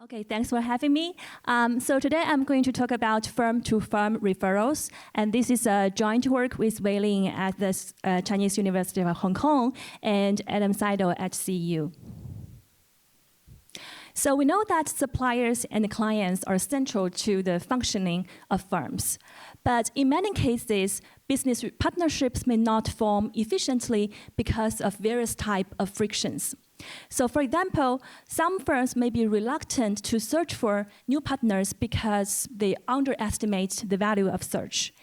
Okay, thanks for having me. So today I'm going to talk about firm-to-firm referrals, and this is a joint work with Wei Ling at the Chinese University of Hong Kong and Adam Seidel at CU. So we know that suppliers and clients are central to the functioning of firms. But in many cases, business partnerships may not form efficiently because of various types of frictions. So for example, some firms may be reluctant to search for new partners because they underestimate the value of search.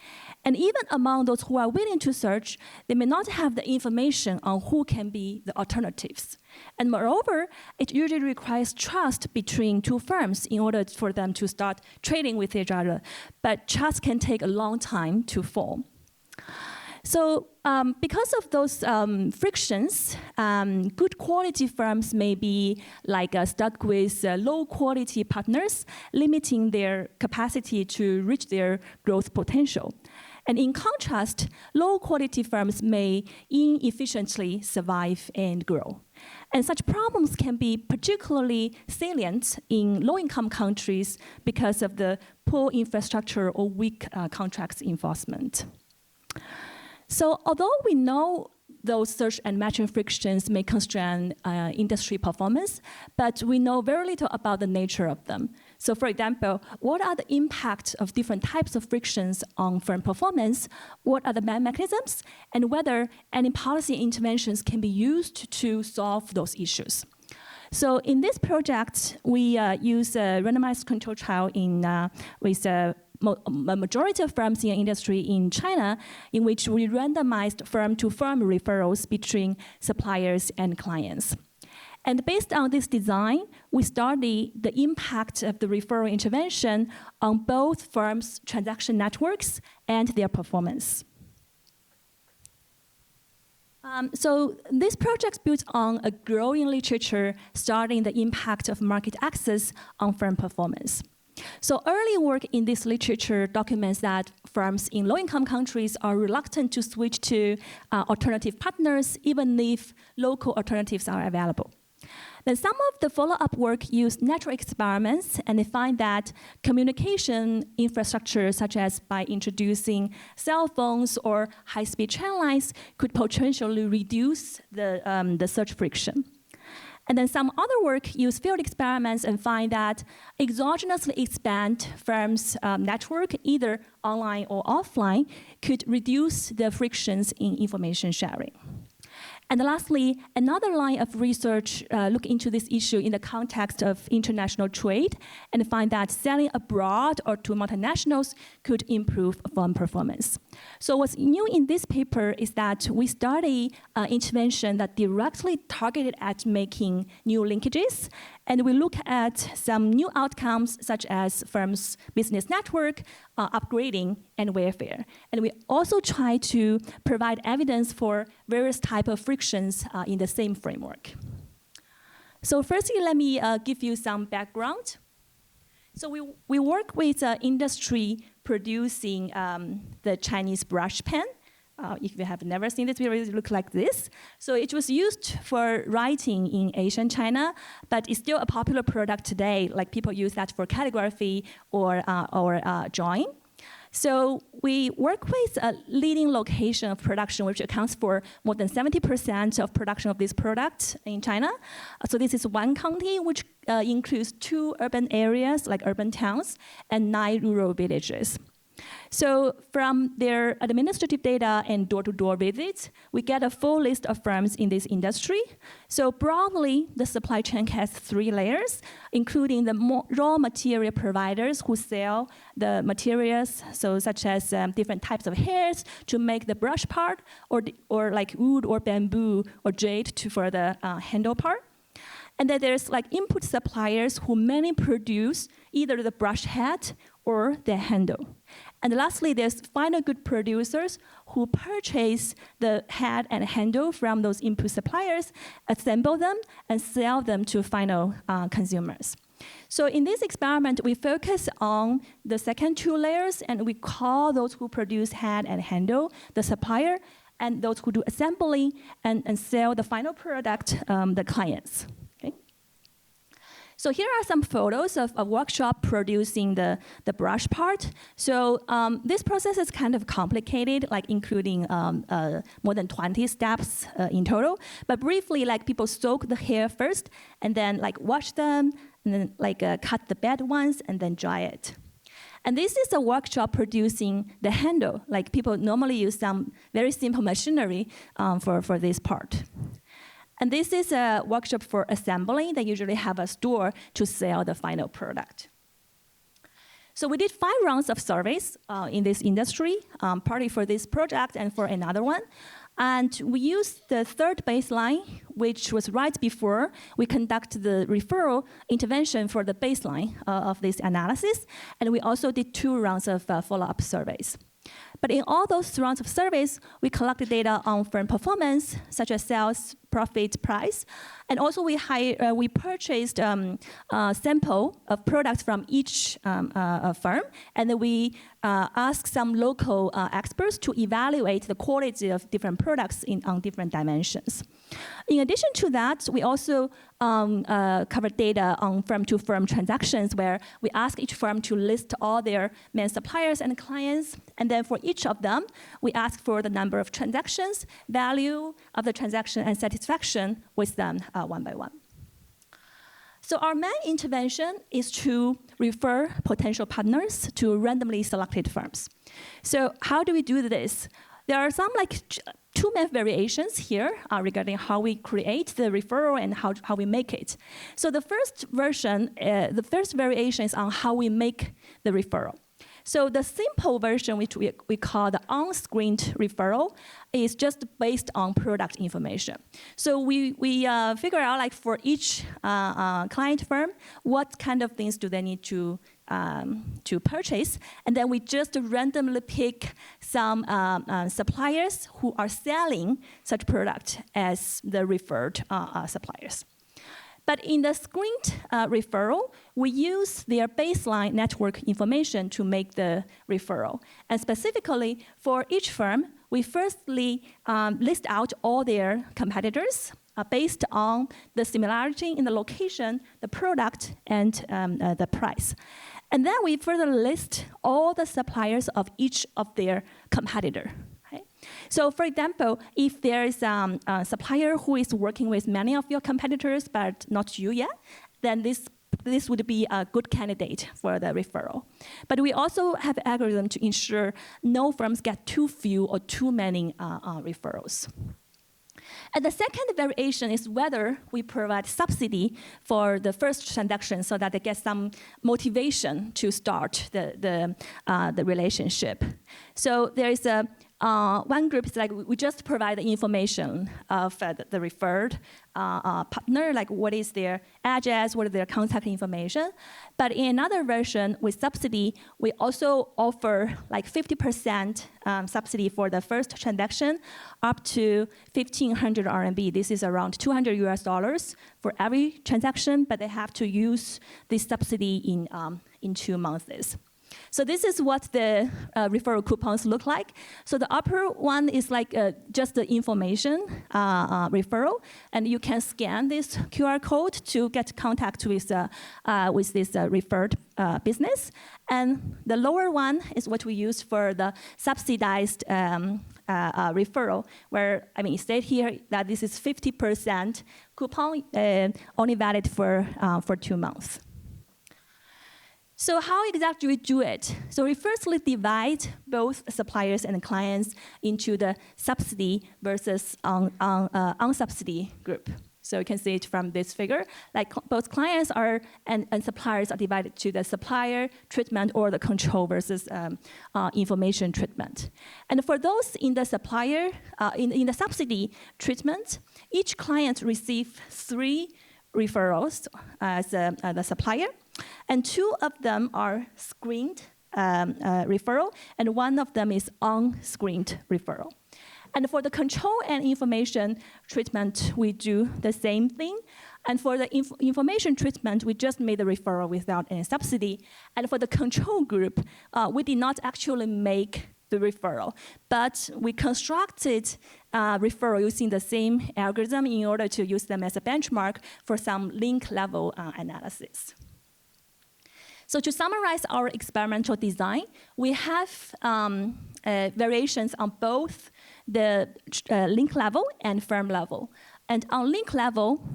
And even among those who are willing to search, they may not have the information on who can be the alternatives. And moreover, it usually requires trust between two firms in order for them to start trading with each other. But trust can take a long time to form. So because of those frictions, good quality firms may be stuck with low quality partners, limiting their capacity to reach their growth potential. And in contrast, low quality firms may inefficiently survive and grow. And such problems can be particularly salient in low-income countries because of the poor infrastructure or weak contracts enforcement. So although we know those search and matching frictions may constrain industry performance, but we know very little about the nature of them. So for example, what are the impacts of different types of frictions on firm performance? What are the mechanisms? And whether any policy interventions can be used to solve those issues. So in this project, we use a randomized control trial with a majority of firms in the industry in China, in which we randomized firm-to-firm referrals between suppliers and clients. And based on this design, we studied the impact of the referral intervention on both firms' transaction networks and their performance. So this project built on a growing literature studying the impact of market access on firm performance. So early work in this literature documents that firms in low-income countries are reluctant to switch to alternative partners, even if local alternatives are available. Then some of the follow-up work used natural experiments, and they find that communication infrastructure, such as by introducing cell phones or high-speed train lines, could potentially reduce the search friction. And then some other work use field experiments and find that exogenously expand firms' network, either online or offline, could reduce the frictions in information sharing. And lastly, another line of research look into this issue in the context of international trade and find that selling abroad or to multinationals could improve firm performance. So what's new in this paper is that we study intervention that directly targeted at making new linkages, and we look at some new outcomes such as firms' business network, upgrading, and welfare. And we also try to provide evidence for various types of frictions in the same framework. So firstly, let me give you some background. So we work with industry producing the Chinese brush pen. If you have never seen this, it looks like this. So it was used for writing in Asian China, but it's still a popular product today. Like people use that for calligraphy or drawing. So we work with a leading location of production, which accounts for more than 70% of production of this product in China. So this is one county, which includes 2 urban areas, like urban towns, and 9 rural villages. So from their administrative data and door-to-door visits, we get a full list of firms in this industry. So broadly, the supply chain has 3 layers, including the raw material providers who sell the materials, so such as different types of hairs to make the brush part, or like wood or bamboo or jade for the handle part. And then there's input suppliers who mainly produce either the brush head or the handle. And lastly, there's final good producers who purchase the head and handle from those input suppliers, assemble them, and sell them to final consumers. So in this experiment, we focus on the second 2 layers, and we call those who produce head and handle the supplier, and those who do assembly and sell the final product the clients. So here are some photos of a workshop producing the brush part. So this process is kind of complicated, like including more than 20 steps in total. But briefly, like people soak the hair first, and then like wash them, and then like cut the bad ones, and then dry it. And this is a workshop producing the handle. Like people normally use some very simple machinery for this part. And this is a workshop for assembly. They usually have a store to sell the final product. So we did 5 rounds of surveys in this industry, partly for this project and for another one. And we used the third baseline, which was right before we conduct the referral intervention for the baseline of this analysis. And we also did 2 rounds of follow-up surveys. But in all those rounds of surveys, we collected data on firm performance, such as sales, profit, price. And also we purchased a sample of products from each firm. And then we asked some local experts to evaluate the quality of different products on different dimensions. In addition to that, we also covered data on firm-to-firm transactions, where we ask each firm to list all their main suppliers and clients. And then for each of them, we ask for the number of transactions, value of the transaction, and satisfaction with them one by one. So our main intervention is to refer potential partners to randomly selected firms. So how do we do this? There are some like 2 main variations here regarding how we create the referral and how we make it. So the first variation is on how we make the referral. So the simple version, which we call the unscreened referral, is just based on product information. So we figure out, like, for each client firm, what kind of things do they need to purchase, and then we just randomly pick some suppliers who are selling such product as the referred suppliers. But in the screened referral, we use their baseline network information to make the referral. And specifically, for each firm, we firstly list out all their competitors based on the similarity in the location, the product, and the price. And then we further list all the suppliers of each of their competitor. So for example, if there is a supplier who is working with many of your competitors but not you yet, then this would be a good candidate for the referral. But we also have an algorithm to ensure no firms get too few or too many referrals. And the second variation is whether we provide subsidy for the first transaction so that they get some motivation to start the relationship. So there is one group is like we just provide the information of the referred partner, like what is their address, what is their contact information. But in another version with subsidy, we also offer like 50% subsidy for the first transaction up to 1,500 RMB. This is around $200 US for every transaction, but they have to use this subsidy in 2 months. So this is what the referral coupons look like. So the upper one is like just the information referral, and you can scan this QR code to get contact with this referred business. And the lower one is what we use for the subsidized referral, where, I mean, it states here that this is 50% coupon, only valid for 2 months. So how exactly do we do it? So we firstly divide both suppliers and clients into the subsidy versus unsubsidy group. So you can see it from this figure. Like both clients and suppliers are divided to the supplier treatment or the control versus information treatment. And for those in the supplier, in the subsidy treatment, each client receives 3 referrals as the supplier. And 2 of them are screened referral, and 1 of them is unscreened referral. And for the control and information treatment, we do the same thing. And for the information treatment, we just made the referral without any subsidy. And for the control group, we did not actually make the referral, but we constructed referral using the same algorithm in order to use them as a benchmark for some link level analysis. So to summarize our experimental design, we have variations on both the link level and firm level. And on link level,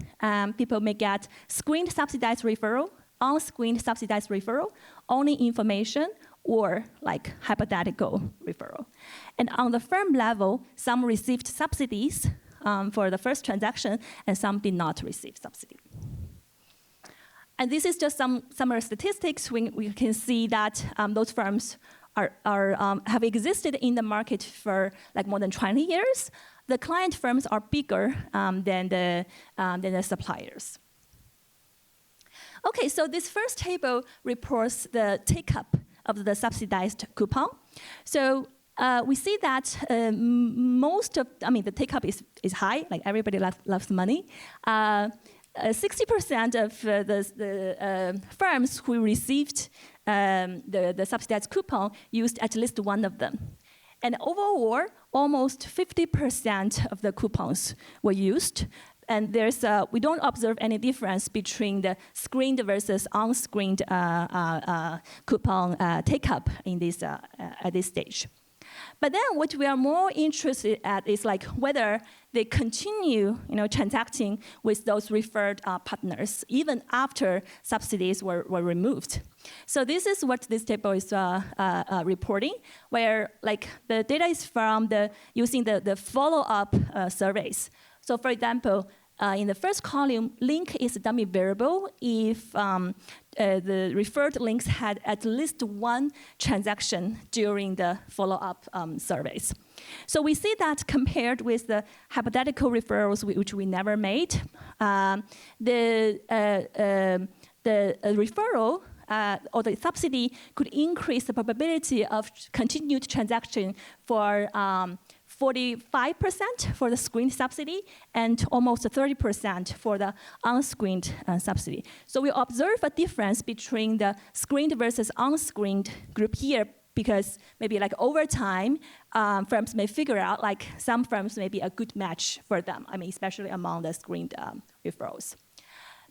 people may get screened subsidized referral, unscreened subsidized referral, only information, or like hypothetical referral. And on the firm level, some received subsidies for the first transaction, and some did not receive subsidy. And this is just some summary statistics. We can see that those firms have existed in the market for like more than 20 years. The client firms are bigger than the suppliers. Okay, so this first table reports the take-up of the subsidized coupon. So we see that the take-up is high, like everybody loves money. 60% of the firms who received the subsidized coupon used at least one of them. And overall, almost 50% of the coupons were used. And we don't observe any difference between the screened versus unscreened coupon take-up in this, at this stage. But then what we are more interested at is like whether they continue transacting with those referred partners even after subsidies were removed. So this is what this table is reporting, where like the data is from using the follow-up surveys. So for example, in the first column, link is a dummy variable if the referred links had at least one transaction during the follow-up surveys. So we see that compared with the hypothetical referrals which we never made, the referral or the subsidy could increase the probability of continued transaction for 45% for the screened subsidy and almost 30% for the unscreened subsidy. So we observe a difference between the screened versus unscreened group here because maybe like over time, firms may figure out like some firms may be a good match for them, especially among the screened referrals.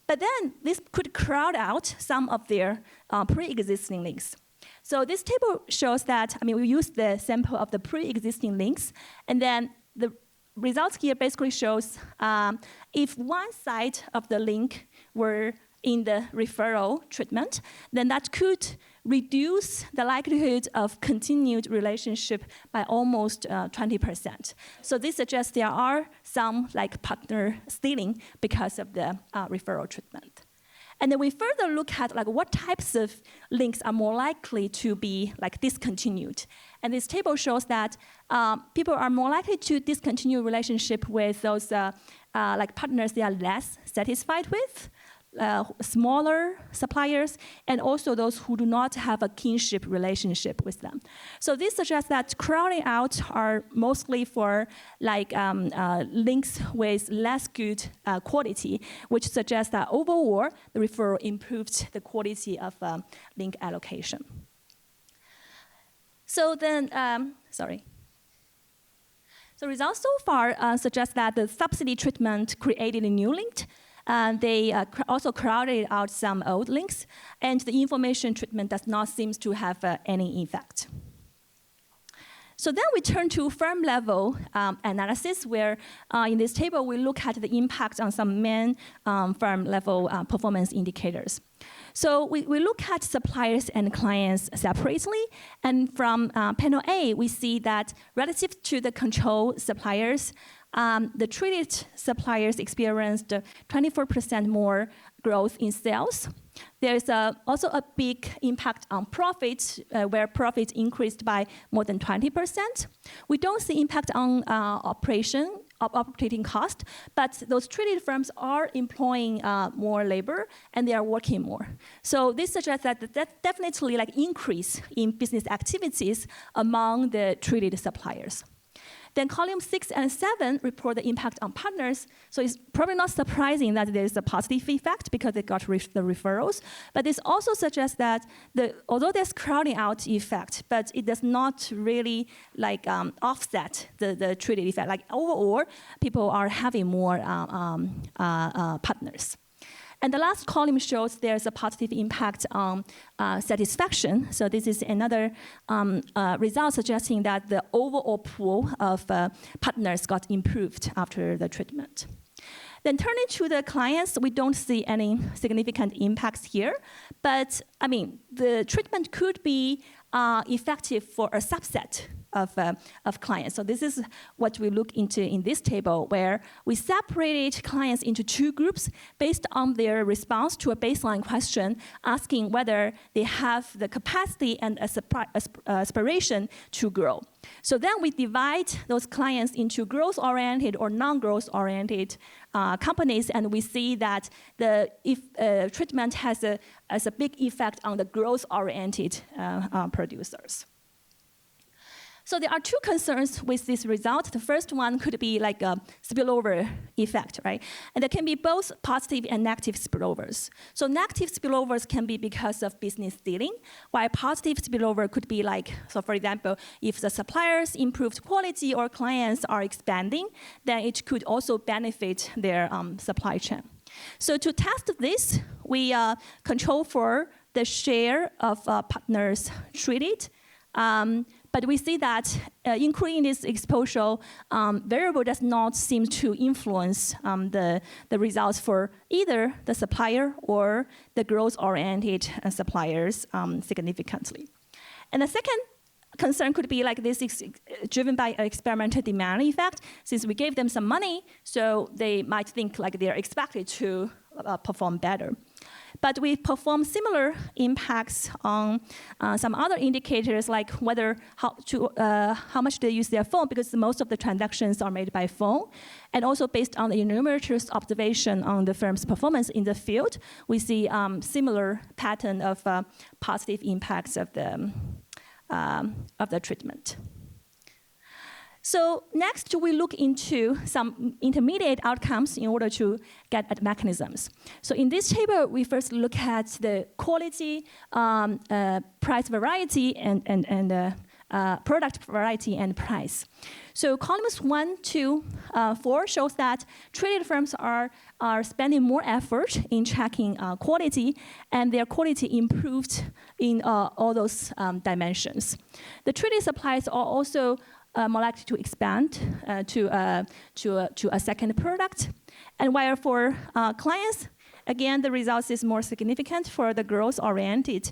But then this could crowd out some of their pre-existing links. So this table shows that, we use the sample of the pre-existing links, and then the results here basically shows if one side of the link were in the referral treatment, then that could reduce the likelihood of continued relationship by almost 20%. So this suggests there are some like partner stealing because of the referral treatment. And then we further look at like what types of links are more likely to be like discontinued. And this table shows that people are more likely to discontinue relationship with those like partners they are less satisfied with, smaller suppliers, and also those who do not have a kinship relationship with them. So this suggests that crowding out are mostly for like links with less good quality, which suggests that overall the referral improved the quality of link allocation. So then, So results so far suggest that the subsidy treatment created a new link. They also crowded out some old links, and the information treatment does not seem to have any effect. So then we turn to firm level analysis, where in this table we look at the impact on some main firm level performance indicators. So we look at suppliers and clients separately, and from panel A, we see that relative to the control suppliers, the treated suppliers experienced 24% more growth in sales. There's also a big impact on profits, where profits increased by more than 20%. We don't see impact on operating cost, but those treated firms are employing more labor and they are working more. So this suggests that definitely like increase in business activities among the treated suppliers. Then column 6 and 7 report the impact on partners. So it's probably not surprising that there's a positive effect because they got the referrals. But this also suggests that although there's crowding out effect, but it does not really offset the treated effect. Like overall, people are having more partners. And the last column shows there's a positive impact on satisfaction. So this is another result suggesting that the overall pool of partners got improved after the treatment. Then turning to the clients, we don't see any significant impacts here. But I mean, the treatment could be effective for a subset of clients. So this is what we look into in this table, where we separated clients into 2 groups based on their response to a baseline question, asking whether they have the capacity and aspiration to grow. So then we divide those clients into growth-oriented or non-growth-oriented companies, and we see that if treatment has a big effect on the growth-oriented producers. So there are 2 concerns with this result. The first one could be like a spillover effect, right? And there can be both positive and negative spillovers. So negative spillovers can be because of business dealing, while positive spillover could be like, so for example, if the suppliers improved quality or clients are expanding, then it could also benefit their supply chain. So to test this, we control for the share of partners treated. But we see that including this exposure variable does not seem to influence the results for either the supplier or the growth-oriented suppliers significantly. And the second concern could be like this is driven by an experimental demand effect. Since we gave them some money, so they might think like they're expected to perform better. But we perform similar impacts on some other indicators, like how much they use their phone, because most of the transactions are made by phone. And also based on the enumerator's observation on the firm's performance in the field, we see similar pattern of positive impacts of the treatment. So next, we look into some intermediate outcomes in order to get at mechanisms. So in this table, we first look at the quality, price variety, and product variety and price. So columns 1 to 4 shows that traded firms are spending more effort in checking quality, and their quality improved in all those dimensions. The traded suppliers are also more likely to expand to a second product. And while for clients, again, the results is more significant for the growth-oriented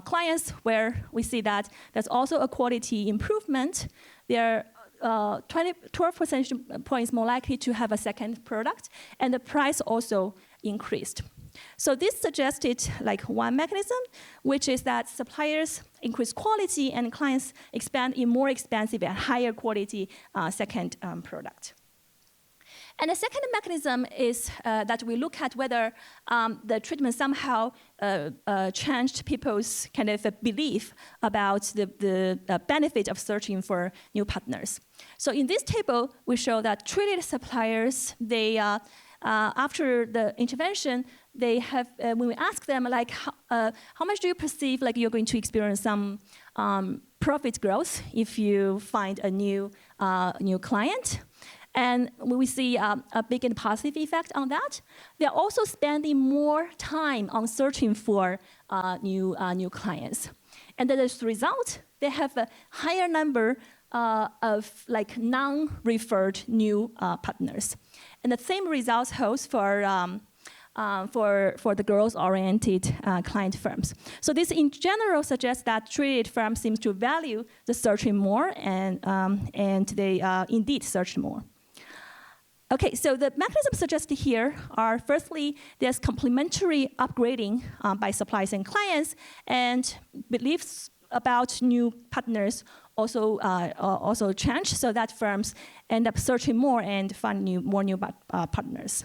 clients, where we see that there's also a quality improvement. They're 12 percentage points more likely to have a second product, and the price also increased. So this suggested like one mechanism, which is that suppliers increase quality and clients expand in more expensive and higher quality second product. And the second mechanism is that we look at whether the treatment somehow changed people's kind of belief about the benefit of searching for new partners. So in this table, we show that treated suppliers, they after the intervention, they have, when we ask them, like, how much do you perceive like you're going to experience some profit growth if you find a new client? And we see a big and positive effect on that. They're also spending more time on searching for new clients. And as a result, they have a higher number of like non-referred new partners. And the same results holds for the growth-oriented client firms. So this in general suggests that traded firms seem to value the searching more, and they indeed search more. Okay, so the mechanisms suggested here are, firstly, there's complementary upgrading by suppliers and clients, and beliefs about new partners also change, so that firms end up searching more and find more new partners.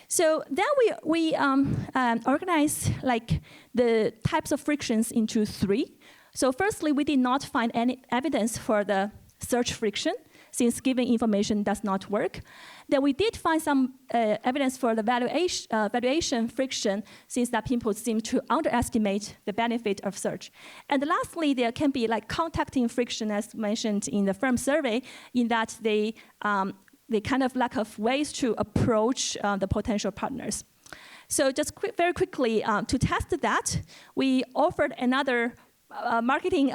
So then we organize like the types of frictions into 3. So firstly, we did not find any evidence for the search friction, since giving information does not work. Then we did find some evidence for the valuation friction, since that people seem to underestimate the benefit of search. And lastly, there can be like contacting friction, as mentioned in the firm survey, in that they kind of lack of ways to approach the potential partners. So just very quickly, to test that, we offered another marketing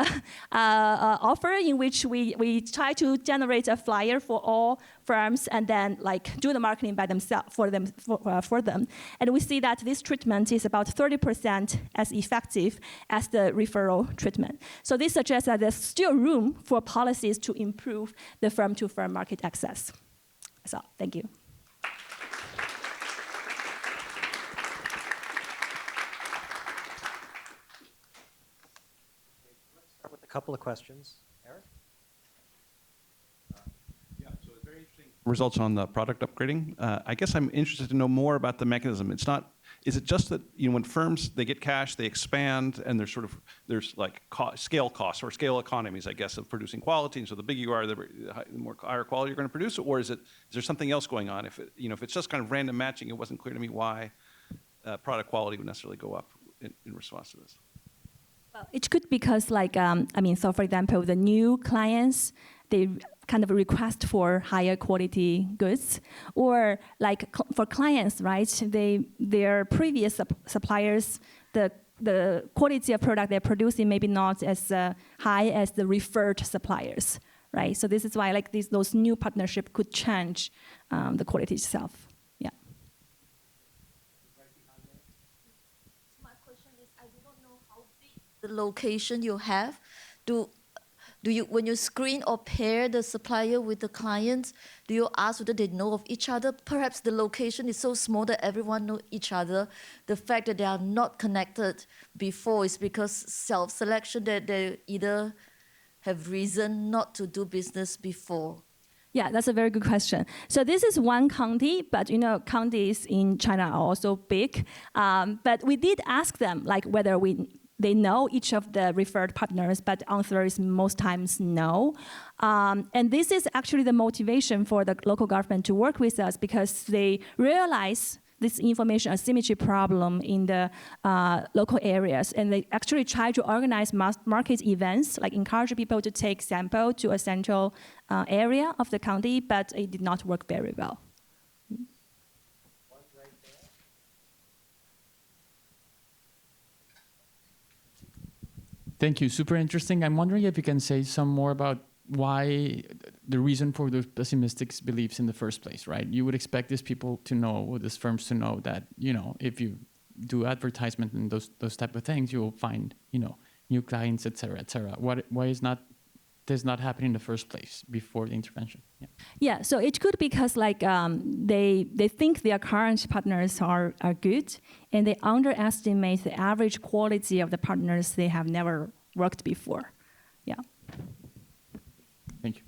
offer in which we try to generate a flyer for all firms and then like do the marketing by themselves for them. And we see that this treatment is about 30% as effective as the referral treatment. So this suggests that there's still room for policies to improve the firm-to-firm market access. So thank you. With a couple of questions. Eric? Yeah, so it's very interesting results on the product upgrading. I guess I'm interested to know more about the mechanism. Is it just that when firms, they get cash, they expand, and there's like scale costs or scale economies, I guess, of producing quality, and so the bigger you are, the more higher quality you're going to produce, or is there something else going on? If it's just kind of random matching, it wasn't clear to me why product quality would necessarily go up in response to this. Well, it could because so for example, the new clients, they kind of request for higher quality goods, or like for clients, right? Their previous suppliers, the quality of product they're producing maybe not as high as the referred suppliers, right? So this is why like those new partnership could change the quality itself. Yeah. My question is, I do not know how big the location you have. Do you, when you screen or pair the supplier with the clients, do you ask whether they know of each other? Perhaps the location is so small that everyone knows each other. The fact that they are not connected before is because self-selection, that they either have reason not to do business before. Yeah, that's a very good question. So this is one county, but counties in China are also big. But we did ask them like whether they know each of the referred partners, but the answer is most times no. And this is actually the motivation for the local government to work with us, because they realize this information asymmetry problem in the local areas. And they actually try to organize market events, like encourage people to take sample to a central area of the county, but it did not work very well. Thank you. Super interesting. I'm wondering if you can say some more about why the reason for those pessimistic beliefs in the first place, right? You would expect these people to know, or these firms to know that, if you do advertisement and those type of things, you will find, new clients, et cetera, et cetera. Why is this not happening in the first place before the intervention? Yeah, so it could be because they think their current partners are good, and they underestimate the average quality of the partners they have never worked before. Yeah. Thank you.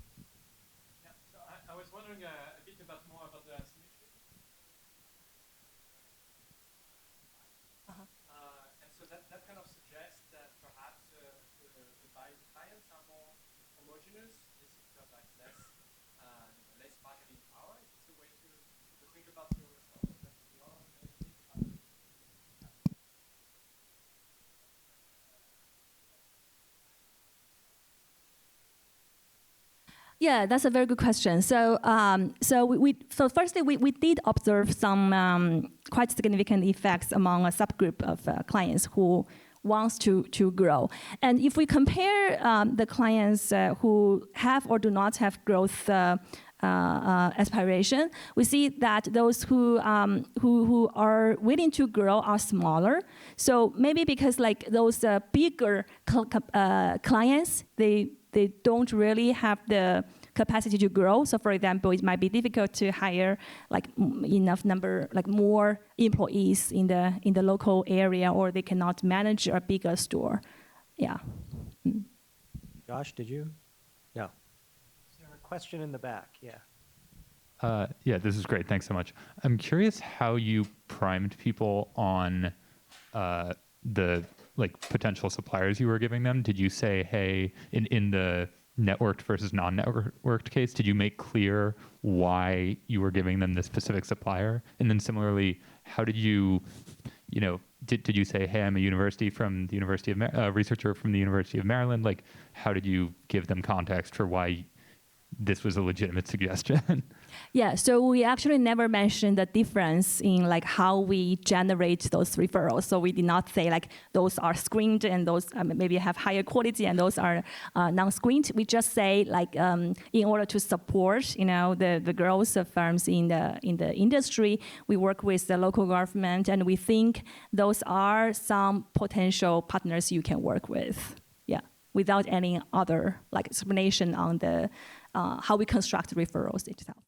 Yeah, so I was wondering a bit more about the asymmetry. And so that kind of suggests that perhaps the buying clients are more homogeneous. This is because like less marketing power. Is this a way to think about your response? Yeah, that's a very good question. So, firstly, we did observe some quite significant effects among a subgroup of clients who wants to grow. And if we compare the clients who have or do not have growth aspiration, we see that those who are willing to grow are smaller. So maybe because like those bigger clients, they don't really have the capacity to grow. So for example, it might be difficult to hire like enough number, like more employees in the local area, or they cannot manage a bigger store. Yeah. Josh, did you? Yeah. Is there a question in the back? Yeah. Yeah, this is great. Thanks so much. I'm curious how you primed people on the like potential suppliers you were giving them? Did you say, hey, in the networked versus non-networked case, did you make clear why you were giving them this specific supplier? And then similarly, how did you, did you say, hey, I'm a university from the University of researcher from the University of Maryland? Like, how did you give them context for why this was a legitimate suggestion? Yeah, so we actually never mentioned the difference in like how we generate those referrals. So we did not say like those are screened and those maybe have higher quality and those are non-screened. We just say like in order to support the growth of firms in the industry, we work with the local government and we think those are some potential partners you can work with. Yeah, without any other like explanation on the how we construct referrals itself.